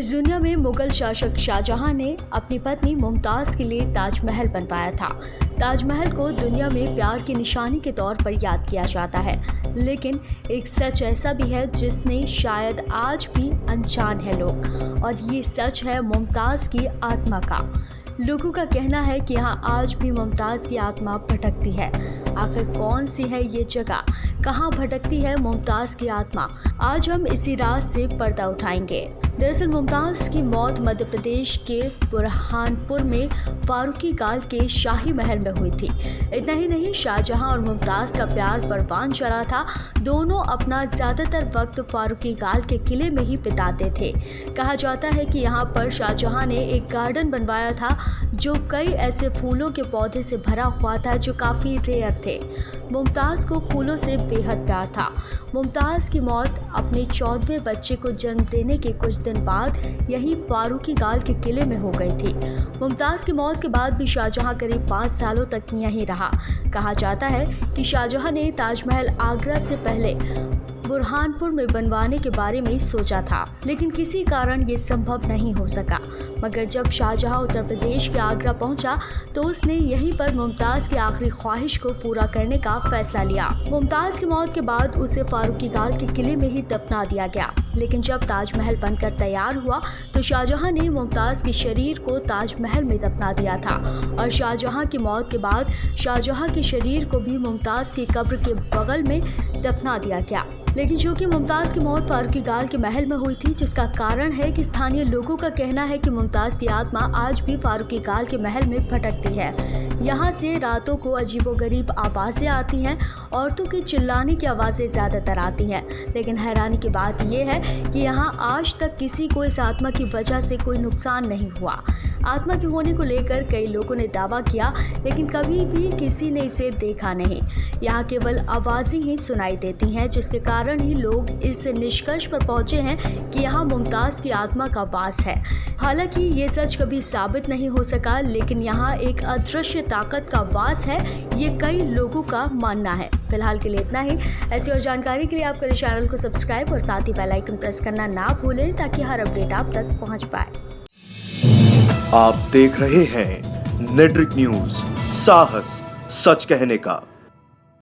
इस दुनिया में मुगल शासक शाहजहां ने अपनी पत्नी मुमताज़ के लिए ताजमहल बनवाया था। ताजमहल को दुनिया में प्यार की निशानी के तौर पर याद किया जाता है, लेकिन एक सच ऐसा भी है जिसने शायद आज भी अनजान है लोग, और ये सच है मुमताज़ की आत्मा का। लोगों का कहना है कि यहाँ आज भी मुमताज़ की आत्मा भटकती है। आखिर कौन सी है ये जगह, कहाँ भटकती है मुमताज़ की आत्मा? आज हम इसी राज से पर्दा उठाएंगे। दरअसल मुमताज़ की मौत मध्य प्रदेश के बुरहानपुर में फारूकी गाल के शाही महल में हुई थी। इतना ही नहीं, शाहजहां और मुमताज़ का प्यार परवान चढ़ा था। दोनों अपना ज़्यादातर वक्त फारूकी गाल के किले में ही बिताते थे। कहा जाता है कि यहाँ पर शाहजहां ने एक गार्डन बनवाया था जो कई ऐसे फूलों के पौधे से भरा हुआ था जो काफ़ी रेयर थे। मुमताज़ को फूलों से बेहद प्यार था। मुमताज़ की मौत अपने 14वें बच्चे को जन्म देने के कुछ दिन बाद यही फारूकी गाल के किले में हो गई थी। मुमताज़ की मौत के बाद भी शाहजहां करीब 5 सालों तक यहीं रहा। कहा जाता है कि शाहजहां ने ताजमहल आगरा से पहले बुरहानपुर में बनवाने के बारे में सोचा था, लेकिन किसी कारण ये संभव नहीं हो सका। मगर जब शाहजहां उत्तर प्रदेश के आगरा पहुंचा तो उसने यहीं पर मुमताज़ की आखिरी ख्वाहिश को पूरा करने का फैसला लिया। मुमताज़ की मौत के बाद उसे फारूकी गाल के किले में ही दफना दिया गया। लेकिन जब ताजमहल बनकर तैयार हुआ तो शाहजहां ने मुमताज़ के शरीर को ताजमहल में दफना दिया था, और शाहजहां की मौत के बाद शाहजहां के शरीर को भी मुमताज़ की कब्र के बगल में दफना दिया गया। लेकिन चूंकि मुमताज़ की मौत फारूकी गाल के महल में हुई थी, जिसका कारण है कि स्थानीय लोगों का कहना है कि मुमताज़ की आत्मा आज भी फारूकी गाल के महल में भटकती है। यहाँ से रातों को अजीबोगरीब आवाज़ें आती हैं, औरतों के चिल्लाने की आवाज़ें ज़्यादातर आती हैं। लेकिन हैरानी की बात यह है कि यहाँ आज तक किसी को इस आत्मा की वजह से कोई नुकसान नहीं हुआ। आत्मा के होने को लेकर कई लोगों ने दावा किया, लेकिन कभी भी किसी ने इसे देखा नहीं। यहाँ केवल आवाज़ें ही सुनाई देती हैं, जिसके कारण ही लोग इस निष्कर्ष पर पहुंचे हैं कि यहाँ मुमताज़ की आत्मा का वास है। हालांकि ये सच कभी साबित नहीं हो सका, लेकिन यहाँ एक अदृश्य ताकत का वास है, ये कई लोगों का मानना है। फिलहाल के लिए इतना ही। ऐसी और जानकारी के लिए आप करें चैनल को सब्सक्राइब और साथ ही बेल आइकन प्रेस करना ना भूलें, ताकि हर अपडेट आप तक पहुँच पाए। आप देख रहे हैं नेट्रिक न्यूज, साहस सच कहने का।